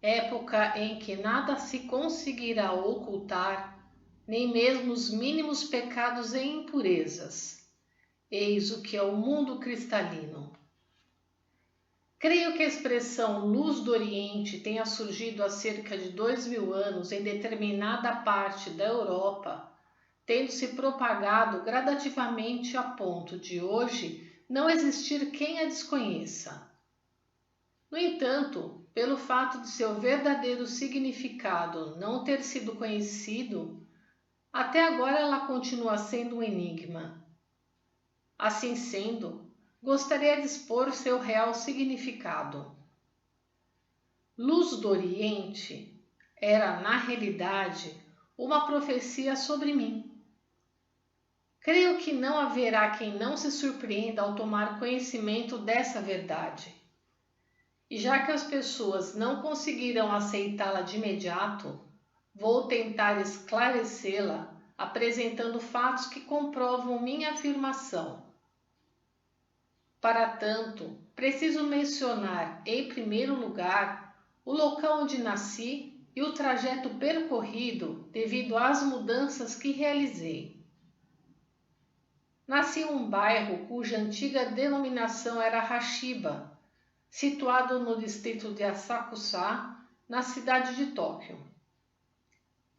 época em que nada se conseguirá ocultar, nem mesmo os mínimos pecados e impurezas. Eis o que é o mundo cristalino. Creio que a expressão luz do Oriente tenha surgido há cerca de 2000 anos em determinada parte da Europa, tendo se propagado gradativamente a ponto de hoje não existir quem a desconheça. No entanto, pelo fato de seu verdadeiro significado não ter sido conhecido, até agora ela continua sendo um enigma. Assim sendo, gostaria de expor seu real significado. Luz do Oriente era, na realidade, uma profecia sobre mim. Creio que não haverá quem não se surpreenda ao tomar conhecimento dessa verdade. E já que as pessoas não conseguirão aceitá-la de imediato, vou tentar esclarecê-la apresentando fatos que comprovam minha afirmação. Para tanto, preciso mencionar, em primeiro lugar, o local onde nasci e o trajeto percorrido devido às mudanças que realizei. Nasci em um bairro cuja antiga denominação era Hashiba, situado no distrito de Asakusa, na cidade de Tóquio.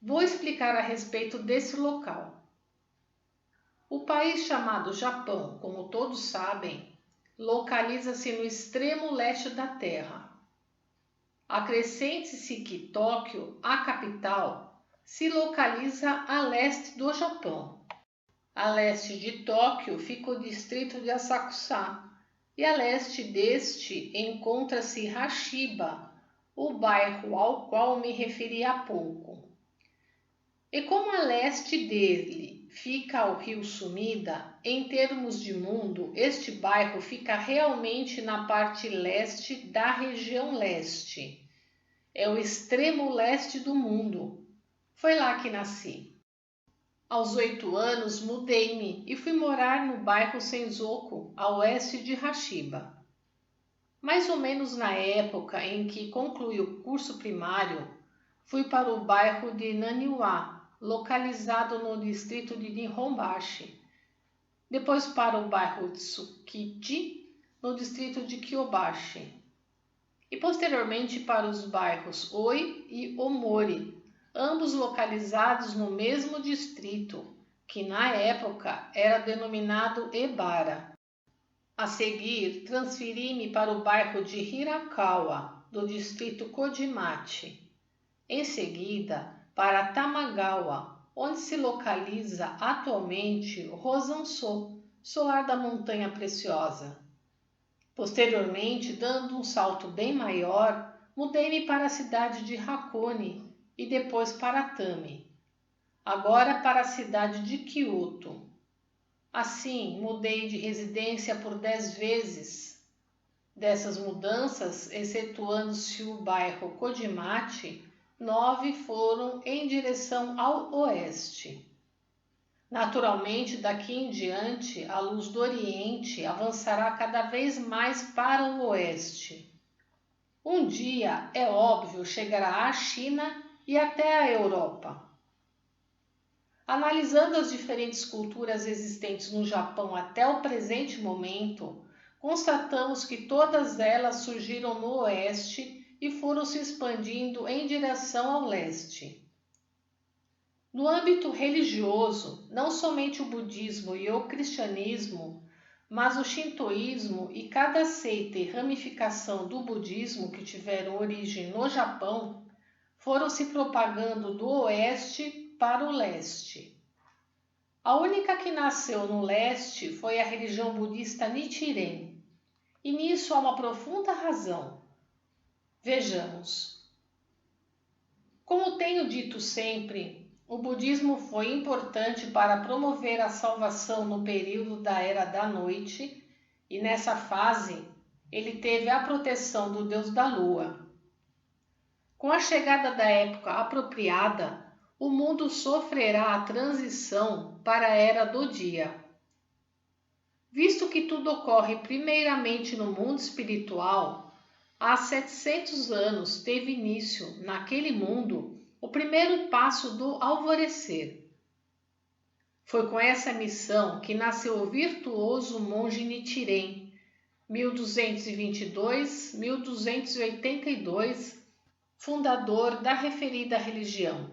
Vou explicar a respeito desse local. O país chamado Japão, como todos sabem, localiza-se no extremo leste da Terra. Acrescente-se que Tóquio, a capital, se localiza a leste do Japão. A leste de Tóquio fica o distrito de Asakusa, e a leste deste encontra-se Hashiba, o bairro ao qual me referi há pouco. E como a leste dele fica o rio Sumida, em termos de mundo, este bairro fica realmente na parte leste da região leste. É o extremo leste do mundo. Foi lá que nasci. Aos 8 anos, mudei-me e fui morar no bairro Senzoku, a oeste de Hashiba. Mais ou menos na época em que concluí o curso primário, fui para o bairro de Naniwa, localizado no distrito de Nihonbashi. Depois para o bairro Tsukiji, no distrito de Kyobashi. E posteriormente para os bairros Oi e Omori, ambos localizados no mesmo distrito, que na época era denominado Ebara. A seguir, transferi-me para o bairro de Hirakawa, do distrito Kojimachi. Em seguida, para Tamagawa, onde se localiza atualmente Rosanso, solar da Montanha Preciosa. Posteriormente, dando um salto bem maior, mudei-me para a cidade de Hakone e depois para Tami. Agora para a cidade de Kyoto. Assim, mudei de residência por 10 vezes. Dessas mudanças, excetuando-se o bairro Kojimachi, 9 foram em direção ao oeste. Naturalmente, daqui em diante, a luz do Oriente avançará cada vez mais para o oeste. Um dia, é óbvio, chegará à China e até à Europa. Analisando as diferentes culturas existentes no Japão até o presente momento, constatamos que todas elas surgiram no oeste e foram se expandindo em direção ao leste. No âmbito religioso, não somente o budismo e o cristianismo, mas o shintoísmo e cada seita e ramificação do budismo que tiveram origem no Japão foram se propagando do oeste para o leste. A única que nasceu no leste foi a religião budista Nichiren, e nisso há uma profunda razão. Vejamos. Como tenho dito sempre, o budismo foi importante para promover a salvação no período da Era da Noite, e nessa fase ele teve a proteção do deus da lua. Com a chegada da época apropriada, o mundo sofrerá a transição para a Era do Dia. Visto que tudo ocorre primeiramente no mundo espiritual, Há 700 anos teve início, naquele mundo, o primeiro passo do alvorecer. Foi com essa missão que nasceu o virtuoso monge Nichiren, 1222-1282, fundador da referida religião.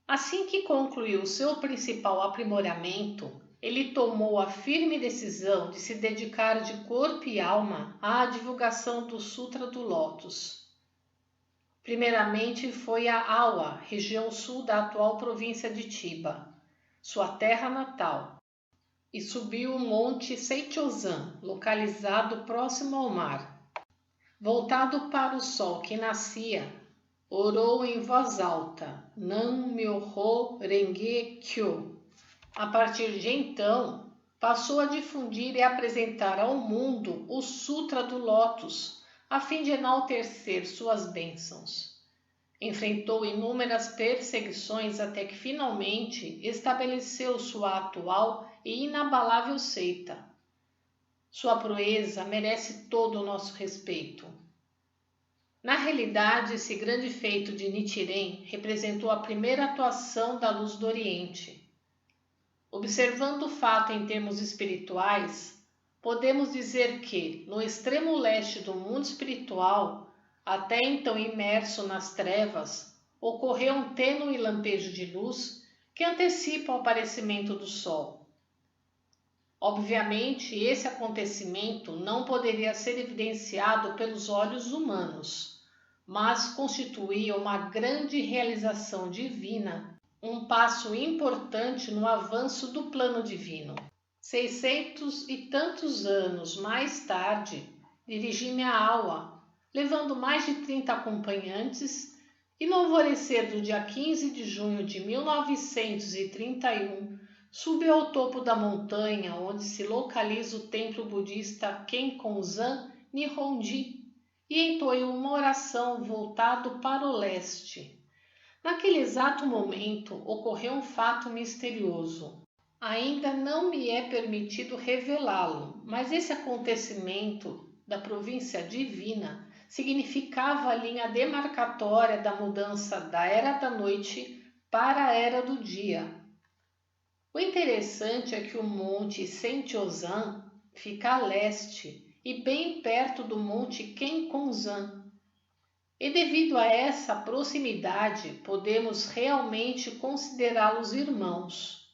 Assim que concluiu seu principal aprimoramento, ele tomou a firme decisão de se dedicar de corpo e alma à divulgação do Sutra do Lótus. Primeiramente foi a Awa, região sul da atual província de Chiba, sua terra natal, e subiu o monte Seichozan, localizado próximo ao mar. Voltado para o sol que nascia, orou em voz alta, Nam-myoho Renge Kyo. A partir de então, passou a difundir e apresentar ao mundo o Sutra do Lótus, a fim de enaltecer suas bênçãos. Enfrentou inúmeras perseguições até que finalmente estabeleceu sua atual e inabalável seita. Sua proeza merece todo o nosso respeito. Na realidade, esse grande feito de Nichiren representou a primeira atuação da luz do Oriente. Observando o fato em termos espirituais, podemos dizer que, no extremo leste do mundo espiritual, até então imerso nas trevas, ocorreu um tênue lampejo de luz que antecipa o aparecimento do sol. Obviamente, esse acontecimento não poderia ser evidenciado pelos olhos humanos, mas constituía uma grande realização divina, um passo importante no avanço do plano divino. 600 e tantos anos mais tarde, dirigi-me a Awa, levando mais de 30 acompanhantes, e no alvorecer do dia 15 de junho de 1931, subi ao topo da montanha onde se localiza o templo budista Kenkonzan Nihonji e entoei uma oração voltado para o leste. Naquele exato momento ocorreu um fato misterioso. Ainda não me é permitido revelá-lo, mas esse acontecimento da província divina significava a linha demarcatória da mudança da Era da Noite para a Era do Dia. O interessante é que o monte Seichozan fica a leste e bem perto do monte Kenkonzan. E devido a essa proximidade, podemos realmente considerá-los irmãos.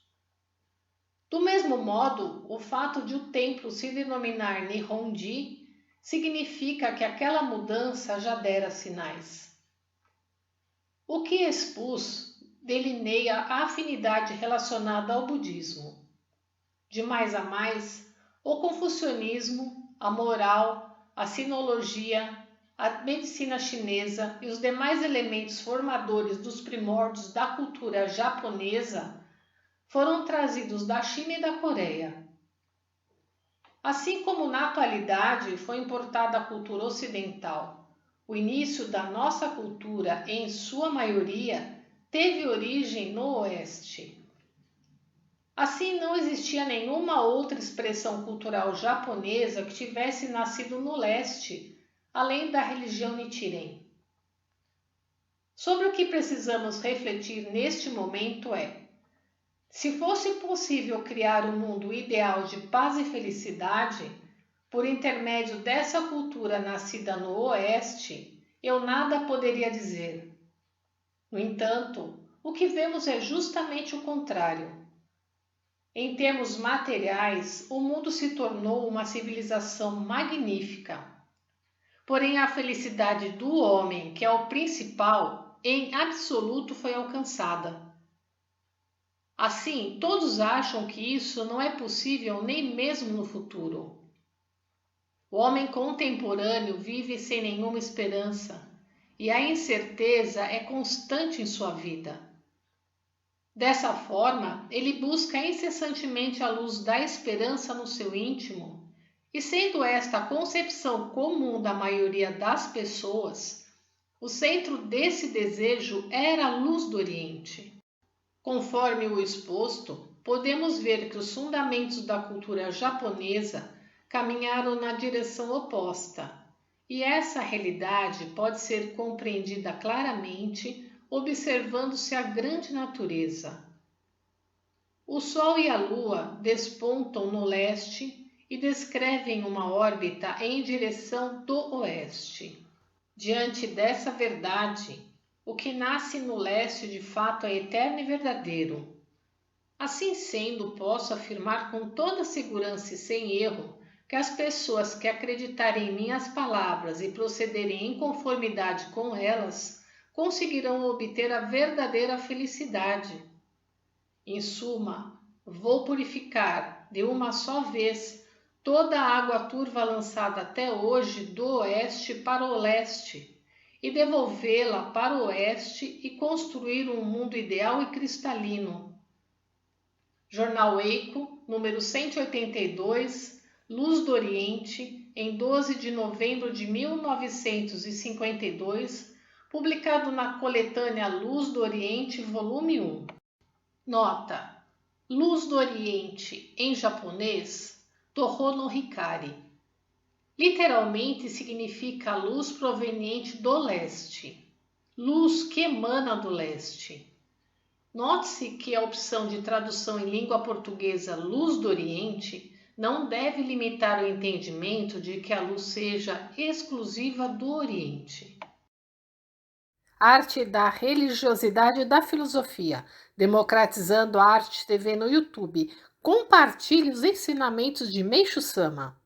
Do mesmo modo, o fato de o templo se denominar Nihonji significa que aquela mudança já dera sinais. O que expus delineia a afinidade relacionada ao budismo. De mais a mais, o confucionismo, a moral, a sinologia, a medicina chinesa e os demais elementos formadores dos primórdios da cultura japonesa foram trazidos da China e da Coreia. Assim como na atualidade foi importada a cultura ocidental, o início da nossa cultura, em sua maioria, teve origem no Oeste. Assim, não existia nenhuma outra expressão cultural japonesa que tivesse nascido no leste, além da religião Nichiren. Sobre o que precisamos refletir neste momento é: se fosse possível criar um mundo ideal de paz e felicidade, por intermédio dessa cultura nascida no Oeste, eu nada poderia dizer. No entanto, o que vemos é justamente o contrário. Em termos materiais, o mundo se tornou uma civilização magnífica. Porém, a felicidade do homem, que é o principal, em absoluto foi alcançada. Assim, todos acham que isso não é possível nem mesmo no futuro. O homem contemporâneo vive sem nenhuma esperança, e a incerteza é constante em sua vida. Dessa forma, ele busca incessantemente a luz da esperança no seu íntimo, e sendo esta a concepção comum da maioria das pessoas, o centro desse desejo era a luz do Oriente. Conforme o exposto, podemos ver que os fundamentos da cultura japonesa caminharam na direção oposta, E essa realidade pode ser compreendida claramente observando-se a grande natureza. O Sol e a Lua despontam no leste e descrevem uma órbita em direção do oeste. Diante dessa verdade, o que nasce no leste de fato é eterno e verdadeiro. Assim sendo, posso afirmar com toda segurança e sem erro que as pessoas que acreditarem em minhas palavras e procederem em conformidade com elas conseguirão obter a verdadeira felicidade. Em suma, vou purificar de uma só vez toda a água turva lançada até hoje do oeste para o leste e devolvê-la para o oeste e construir um mundo ideal e cristalino. Jornal Eiko, número 182, Luz do Oriente, em 12 de novembro de 1952, publicado na coletânea Luz do Oriente, volume 1. Nota: Luz do Oriente, em japonês, Toho no Hikari. Literalmente significa luz proveniente do leste, luz que emana do leste. Note-se que a opção de tradução em língua portuguesa Luz do Oriente não deve limitar o entendimento de que a luz seja exclusiva do Oriente. Arte da religiosidade e da filosofia, democratizando a arte TV no YouTube. Compartilhe os ensinamentos de Meishu Sama.